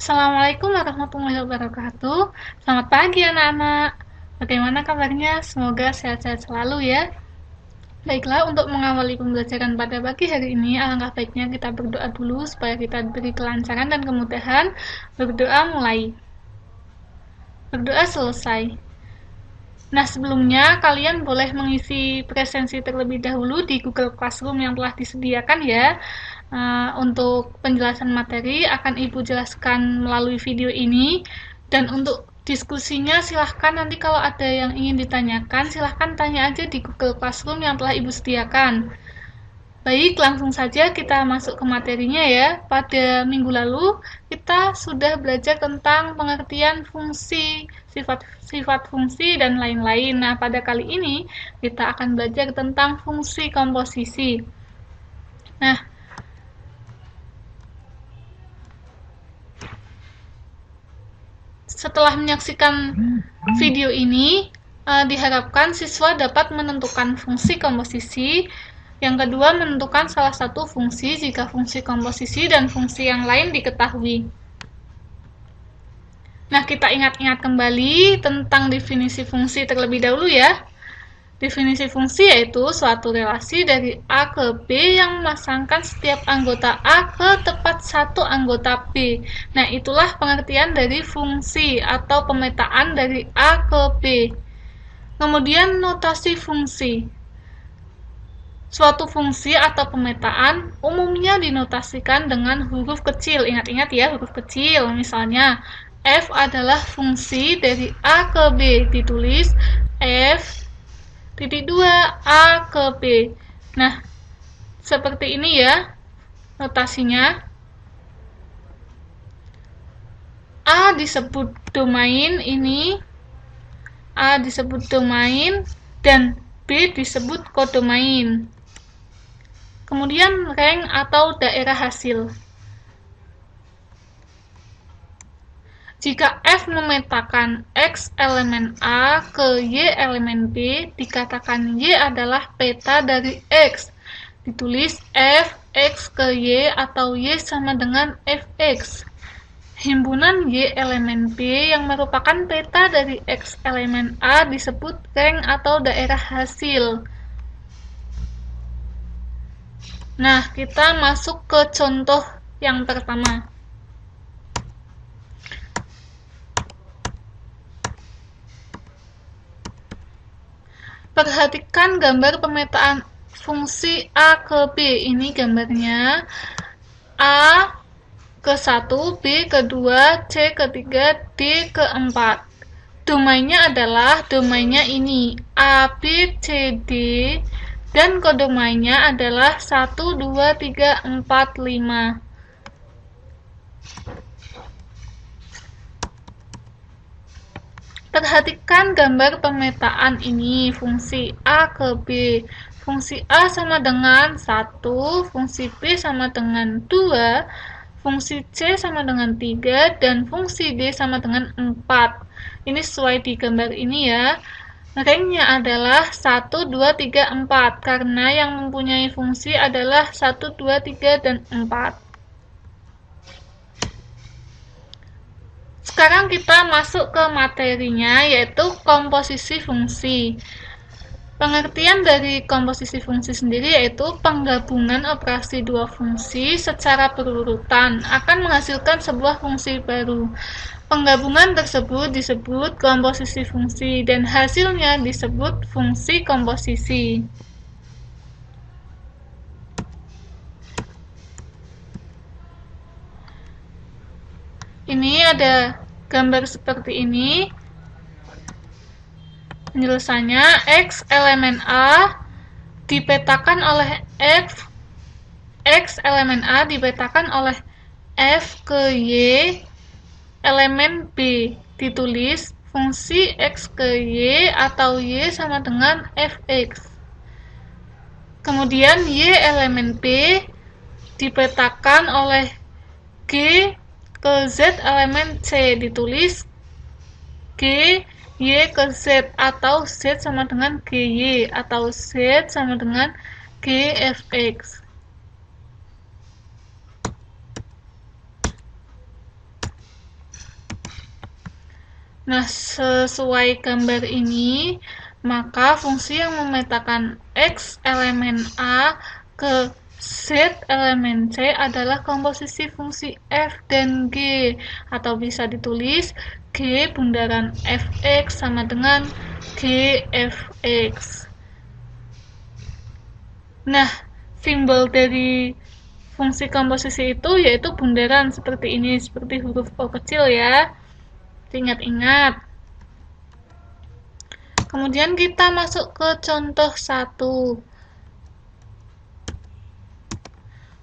Assalamualaikum warahmatullahi wabarakatuh. Selamat pagi anak-anak. Bagaimana kabarnya? Semoga sehat-sehat selalu ya. Baiklah, untuk mengawali pembelajaran pada pagi hari ini, alangkah baiknya kita berdoa dulu supaya kita diberi kelancaran dan kemudahan. Berdoa mulai. Berdoa selesai. Nah, sebelumnya kalian boleh mengisi presensi terlebih dahulu di Google Classroom yang telah disediakan ya. Untuk penjelasan materi akan Ibu jelaskan melalui video ini, dan untuk diskusinya silahkan nanti kalau ada yang ingin ditanyakan, silahkan tanya aja di Google Classroom yang telah Ibu sediakan. Baik, langsung saja kita masuk ke materinya ya. Pada minggu lalu, kita sudah belajar tentang pengertian fungsi, sifat fungsi, dan lain-lain. Nah, pada kali ini, kita akan belajar tentang fungsi komposisi. Nah, setelah menyaksikan video ini, diharapkan siswa dapat menentukan fungsi komposisi. Yang kedua, menentukan salah satu fungsi jika fungsi komposisi dan fungsi yang lain diketahui. Nah, kita ingat-ingat kembali tentang definisi fungsi terlebih dahulu ya. Definisi fungsi yaitu suatu relasi dari A ke B yang memasangkan setiap anggota A ke tepat satu anggota B. Nah, itulah pengertian dari fungsi atau pemetaan dari A ke B. Kemudian notasi fungsi. Suatu fungsi atau pemetaan umumnya dinotasikan dengan huruf kecil. Ingat-ingat ya, huruf kecil. Misalnya, F adalah fungsi dari A ke B. Ditulis F titik 2 A ke B. Nah, seperti ini ya notasinya. A disebut domain ini, A disebut domain, dan B disebut kodomain. Kemudian rank atau daerah hasil. Jika F memetakan X elemen A ke Y elemen B, dikatakan Y adalah peta dari X. Ditulis F X ke Y atau Y sama dengan Fx. Himpunan Y elemen B yang merupakan peta dari X elemen A disebut rank atau daerah hasil. Nah, kita masuk ke contoh yang pertama. Perhatikan gambar pemetaan fungsi A ke B. Ini gambarnya A ke 1, B ke 2, C ke 3, D ke 4. Domainnya adalah domainnya ini, A, B, C, D, dan kodomainnya adalah 1, 2, 3, 4, 5. Perhatikan gambar pemetaan ini, fungsi A ke B. Fungsi A sama dengan 1, fungsi B sama dengan 2, fungsi C sama dengan 3, dan fungsi D sama dengan 4. Ini sesuai di gambar ini ya. Ranknya adalah 1, 2, 3, 4, karena yang mempunyai fungsi adalah 1, 2, 3, dan 4. Sekarang kita masuk ke materinya, yaitu komposisi fungsi. Pengertian dari komposisi fungsi sendiri yaitu penggabungan operasi dua fungsi secara berurutan akan menghasilkan sebuah fungsi baru. Penggabungan tersebut disebut komposisi fungsi dan hasilnya disebut fungsi komposisi. Ini ada gambar seperti ini. Penjelasannya, X elemen A dipetakan oleh F, X elemen A dipetakan oleh F ke Y elemen B. Ditulis fungsi X ke Y atau Y sama dengan Fx. Kemudian Y elemen B dipetakan oleh G ke Z elemen C. Ditulis G Y ke Z atau Z sama dengan GY atau Z sama dengan GFX. Nah, sesuai gambar ini, maka fungsi yang memetakan X elemen A ke Z elemen C adalah komposisi fungsi f dan g, atau bisa ditulis g bundaran fx sama dengan g fx. Nah, simbol dari fungsi komposisi itu yaitu bundaran seperti ini, seperti huruf O kecil ya. Ingat-ingat. Kemudian kita masuk ke contoh 1.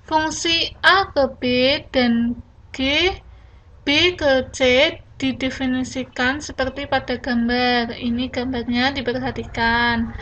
Fungsi A ke B dan G, B ke C didefinisikan seperti pada gambar. Ini gambarnya diperhatikan.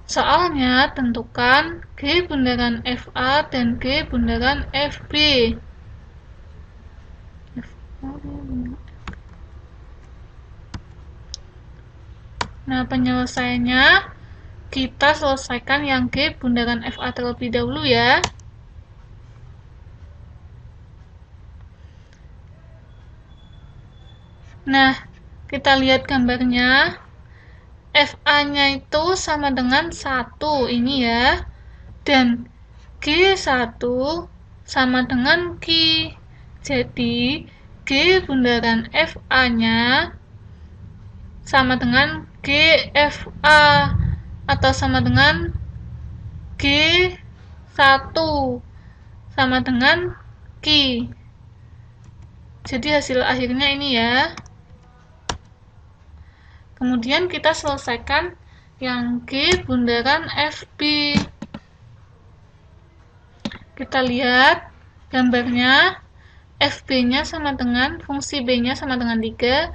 Soalnya tentukan G bundaran FA dan G bundaran FB. Nah, penyelesaiannya kita selesaikan yang G bundaran FA terlebih dahulu ya. Nah, kita lihat gambarnya. FA-nya itu sama dengan 1 ini ya. Dan G1 sama dengan Q. Jadi, G bundaran FA-nya sama dengan GFA atau sama dengan G1 sama dengan Q. Jadi hasil akhirnya ini ya. Kemudian kita selesaikan yang G bundaran FB. Kita lihat gambarnya, FB-nya sama dengan, fungsi B-nya sama dengan 3,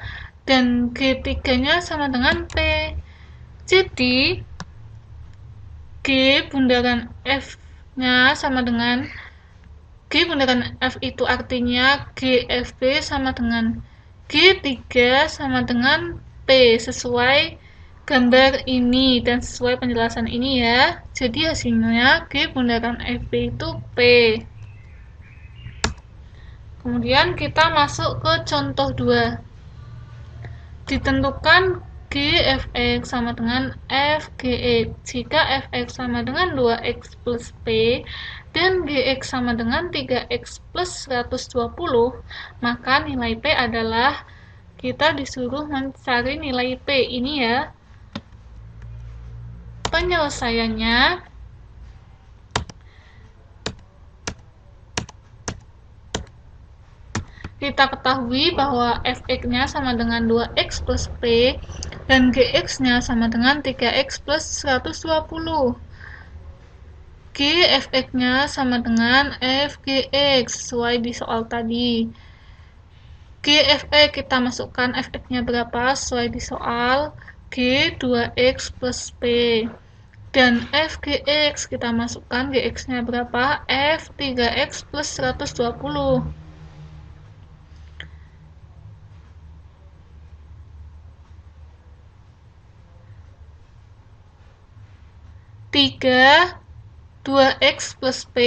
dan G3-nya sama dengan P. Jadi, G bundaran F-nya sama dengan, G bundaran F itu artinya GFB sama dengan G3 sama dengan P, sesuai gambar ini dan sesuai penjelasan ini ya. Jadi hasilnya G bundaran FB itu P. Kemudian kita masuk ke contoh 2. Ditentukan GFX sama dengan FGX. Jika Fx sama dengan 2x plus P dan Gx sama dengan 3x plus 120, maka nilai P adalah, kita disuruh mencari nilai P ini ya. Penyelesaiannya, kita ketahui bahwa Fx-nya sama dengan 2x plus P dan Gx-nya sama dengan 3x plus 120. Gfx-nya sama dengan Fgx sesuai di soal tadi. GFE kita masukkan Fx-nya berapa sesuai di soal, G 2x plus P. Dan Fgx kita masukkan Gx-nya berapa, F 3x plus 120. Tiga 2x plus P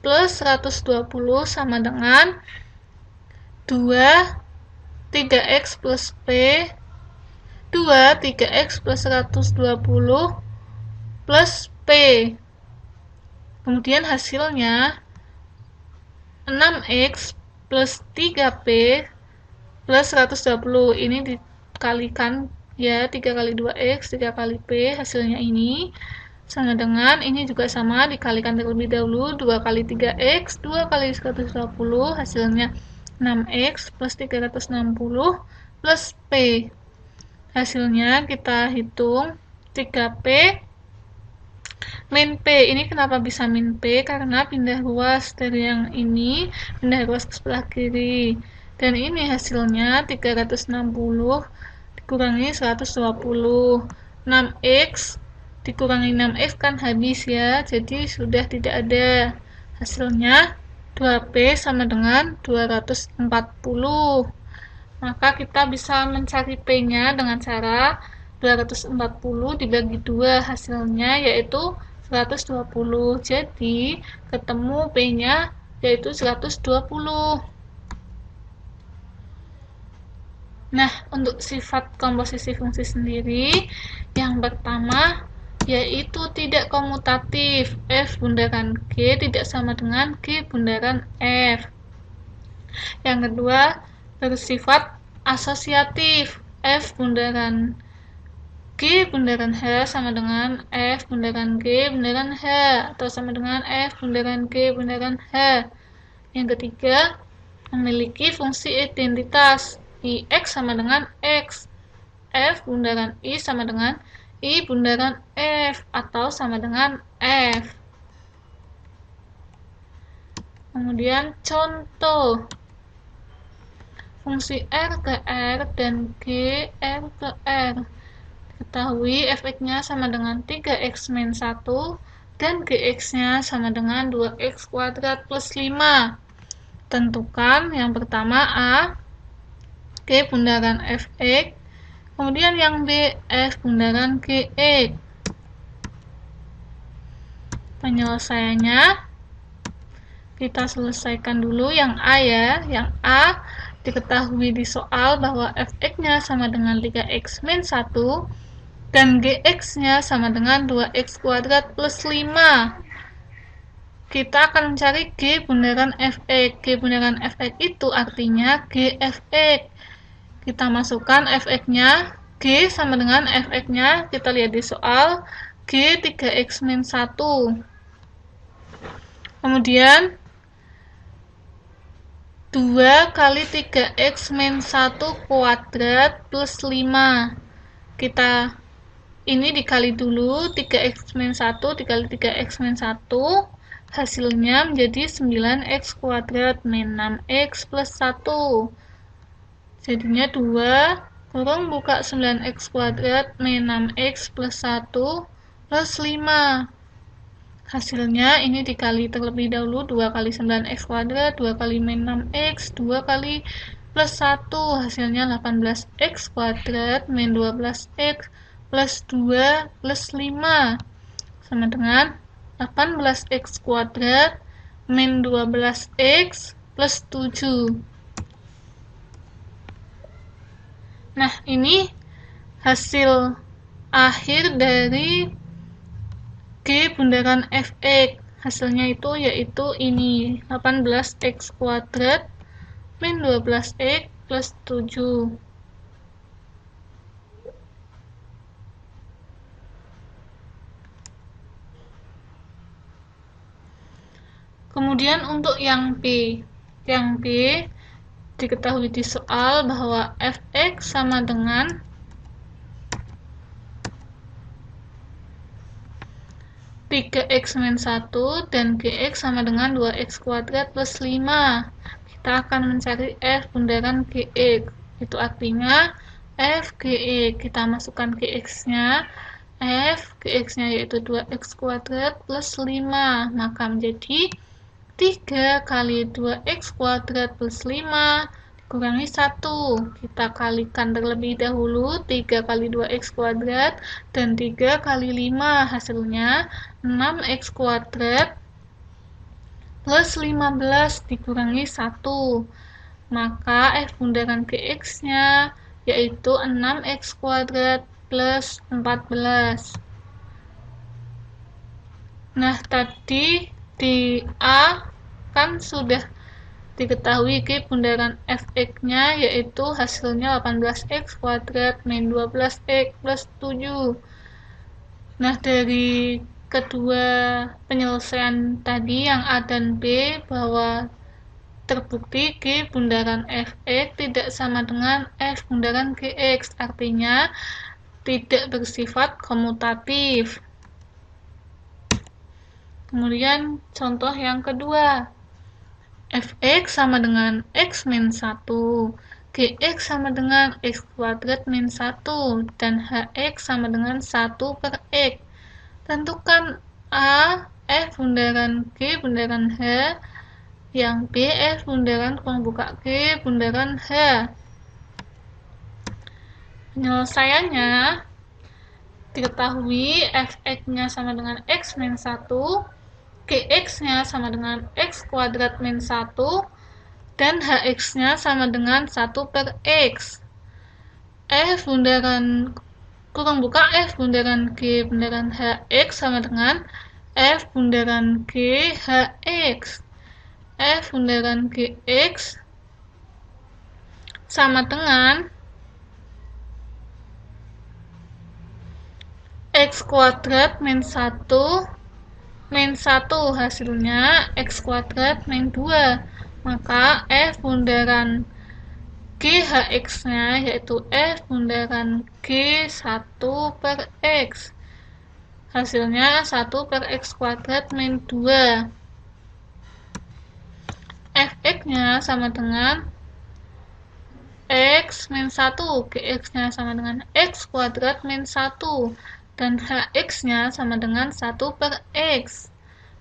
plus 120 sama dengan 2 3x plus P 2 3x plus 120 plus P. Kemudian hasilnya 6x plus 3P plus 120. Ini dikalikan ya, 3 kali 2x 3 kali P, hasilnya ini sama dengan, ini juga sama, dikalikan terlebih dahulu, 2 kali 3x 2 kali 120, hasilnya 6x plus 360 plus P. Hasilnya kita hitung 3P min P. Ini kenapa bisa min P? Karena pindah ruas dari yang ini, pindah ruas ke sebelah kiri. Dan ini hasilnya 360 dikurangi 120. 6x dikurangi 6x kan habis ya, jadi sudah tidak ada. Hasilnya 2P sama dengan 240. Maka kita bisa mencari P-nya dengan cara 240 dibagi 2, hasilnya yaitu 120. Jadi, ketemu P-nya yaitu 120. Nah, untuk sifat komposisi fungsi sendiri, yang pertama yaitu tidak komutatif. F bundaran G tidak sama dengan G bundaran F. Yang kedua, bersifat asosiatif. F bundaran G bundaran H sama dengan F bundaran G bundaran H, atau sama dengan F bundaran G bundaran H. Yang ketiga, memiliki fungsi identitas. IX sama dengan X. F bundaran I sama dengan I bundaran F, atau sama dengan F. Kemudian contoh. Fungsi R ke R dan G R ke R. Ketahui fx-nya sama dengan 3x-1 dan gx-nya sama dengan 2x kuadrat plus 5. Tentukan yang pertama A, G bundaran fx, kemudian yang B, F bundaran gx. Penyelesaiannya kita selesaikan dulu yang A ya. Yang A diketahui di soal bahwa fx-nya sama dengan 3x-1 dan gx-nya sama dengan 2x kuadrat plus 5. Kita akan mencari G bundaran fx. G bundaran fx itu artinya gfx. Kita masukkan fx-nya, G sama dengan fx-nya, kita lihat di soal, G 3x-1. Kemudian 2 kali 3x-1 kuadrat plus 5. Kita ini dikali dulu, 3x-1 dikali 3x-1, hasilnya menjadi 9x kuadrat min 6x plus 1. Jadinya 2 kurung buka 9x kuadrat min 6x plus 1 plus 5. Hasilnya ini dikali terlebih dahulu, 2 kali 9x kuadrat, 2 kali min 6x, 2 kali plus 1, hasilnya 18x kuadrat min 12x plus 2 plus 5 sama dengan 18x kuadrat min 12x plus 7. Nah, ini hasil akhir dari G bundaran fx. Hasilnya itu yaitu ini, 18x kuadrat min 12x plus 7. Kemudian untuk yang B. Yang B diketahui di soal bahwa fx sama dengan 3x-1 dan gx sama dengan 2x kuadrat plus 5. Kita akan mencari f bundaran gx. Itu artinya f gx. Kita masukkan gx-nya. F gx-nya yaitu 2x kuadrat plus 5. Maka menjadi 3 kali 2x kuadrat plus 5 dikurangi 1. Kita kalikan terlebih dahulu, 3 kali 2x kuadrat dan 3 kali 5, hasilnya 6x kuadrat plus 15 dikurangi 1. Maka f bundaran gx-nya yaitu 6x kuadrat plus 14. Nah, tadi di A kan sudah diketahui G bundaran fx-nya yaitu hasilnya 18x kuadrat min 12x plus 7. Nah, dari kedua penyelesaian tadi yang A dan B bahwa terbukti G bundaran fx tidak sama dengan F bundaran gx, artinya tidak bersifat komutatif. Kemudian contoh yang kedua, fx sama dengan x min 1, gx sama dengan x kuadrat min 1, dan hx sama dengan 1 per x. Tentukan A, f bundaran G bundaran H, yang B, f bundaran pembuka G bundaran H. Penyelesaiannya diketahui fx-nya sama dengan x min 1, gx-nya sama dengan x kuadrat min 1, dan hx-nya sama dengan 1 per x. F bundaran kurung buka F bundaran G bundaran HX sama dengan F bundaran G HX. F bundaran GX sama dengan X kuadrat min 1 hasilnya X kuadrat min 2. Maka F bundaran GHX nya yaitu F bundaran G1 per X, hasilnya 1 per X kuadrat min 2. Fx nya sama dengan X min 1, Gx nya sama dengan X kuadrat min 1, dan Hx nya sama dengan 1 per X.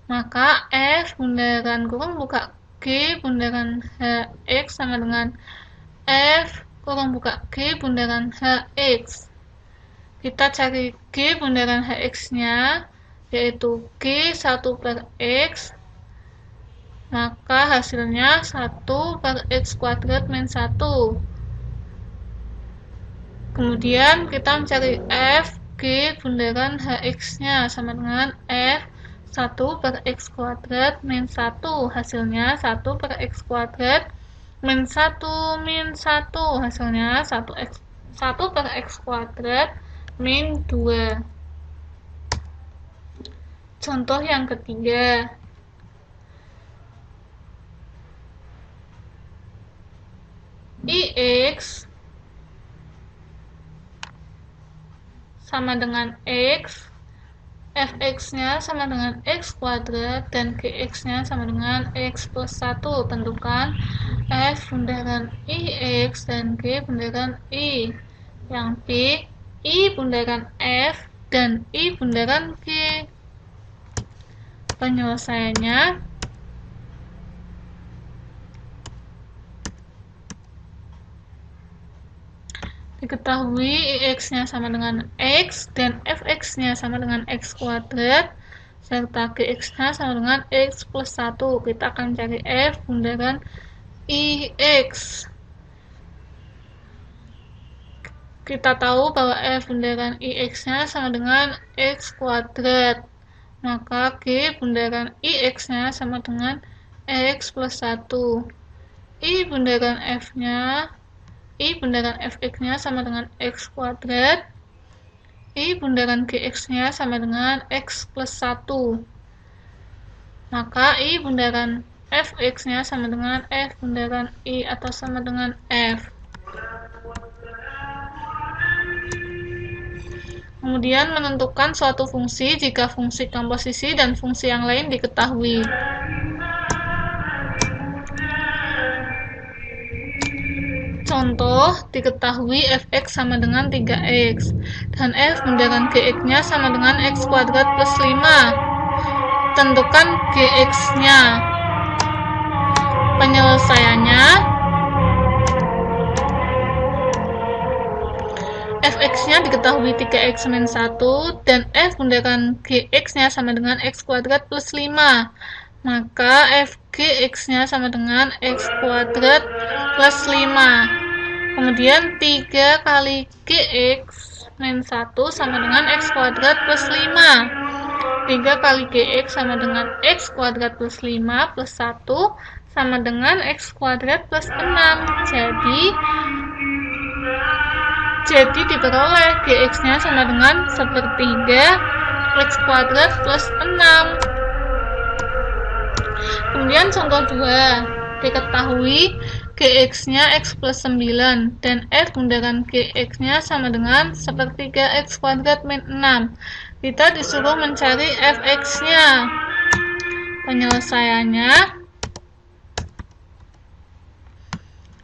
Maka F bundaran kurung buka G bundaran Hx sama dengan F kurung buka G bundaran Hx. Kita cari G bundaran Hx nya yaitu G1 per X, maka hasilnya 1 per X kuadrat min 1. Kemudian kita mencari F G bundaran Hx nya sama dengan F 1 per X kuadrat min 1, hasilnya 1 per X kuadrat min 1 hasilnya 1 per X kuadrat min 2. Contoh yang ketiga, IX sama dengan X, Fx-nya sama dengan X kuadrat, dan Gx-nya sama dengan X plus 1. Tentukan F bundaran IX dan G bundaran I. Yang P, I bundaran F dan I bundaran G. Penyelesaiannya diketahui IX-nya sama dengan X dan Fx-nya sama dengan X kuadrat serta Gx-nya sama dengan X plus 1. Kita akan cari F bundaran IX. Kita tahu bahwa F bundaran IX-nya sama dengan X kuadrat. Maka G bundaran IX-nya sama dengan X plus 1. I bundaran Fx-nya sama dengan X kuadrat. I bundaran Gx-nya sama dengan X plus 1. Maka I bundaran Fx-nya sama dengan F bundaran I atau sama dengan F. Kemudian menentukan suatu fungsi jika fungsi komposisi dan fungsi yang lain diketahui. Contoh, diketahui Fx sama dengan 3x, dan F bundaran Gx-nya sama dengan x kuadrat plus 5. Tentukan Gx-nya. Penyelesaiannya, Fx-nya diketahui 3x min 1, dan F bundaran Gx-nya sama dengan x kuadrat plus 5. Maka Fgx-nya sama dengan x kuadrat plus 5. Kemudian 3 kali Gx min 1 sama dengan x kuadrat plus 5. 3 kali Gx sama dengan x kuadrat plus 5 plus 1 sama dengan x kuadrat plus 6. Jadi diperoleh Gx-nya sama dengan 1/3 x kuadrat plus 6. Kemudian contoh 2, diketahui Gx-nya x plus 9 dan F bundaran Gx-nya sama dengan 1/3 x kuadrat min 6. Kita disuruh mencari Fx-nya. Penyelesaiannya,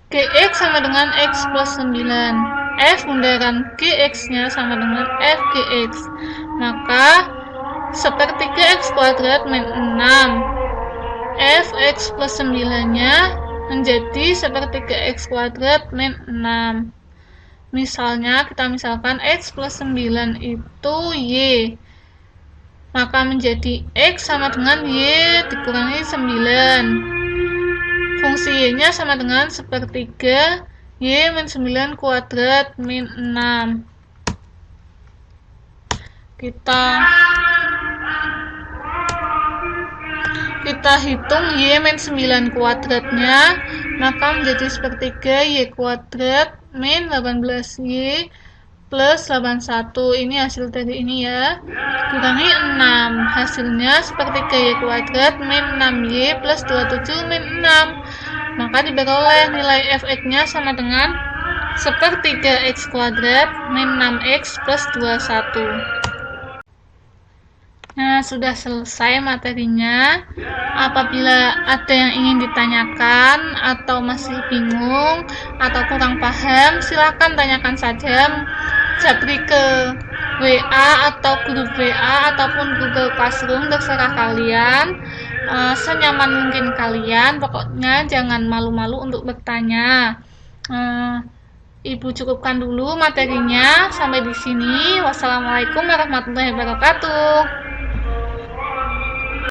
Gx sama dengan x plus 9. F bundaran Gx-nya sama dengan Fgx. Maka 1/3 x kuadrat min 6. Fx plus 9-nya menjadi 1/3 x kuadrat min 6. Misalnya, kita misalkan x plus 9 itu y. Maka menjadi x sama dengan y dikurangi 9. Fungsi y-nya sama dengan 1/3 Y min 9 kuadrat min 6. Kita hitung Y min 9 kuadratnya, maka menjadi sepertiga Y kuadrat min 18Y plus 81. Ini hasil dari ini ya. Kurangi 6. Hasilnya sepertiga Y kuadrat min 6Y plus 27 min 6. Maka diperoleh nilai Fx-nya sama dengan sepertiga X kuadrat min 6X plus 21. Nah, sudah selesai materinya. Apabila ada yang ingin ditanyakan atau masih bingung atau kurang paham, silakan tanyakan saja. Japri ke WA atau grup WA ataupun Google Classroom, terserah kalian. Senyaman mungkin kalian, pokoknya jangan malu-malu untuk bertanya. Ibu cukupkan dulu materinya sampai di sini. Wassalamualaikum warahmatullahi wabarakatuh.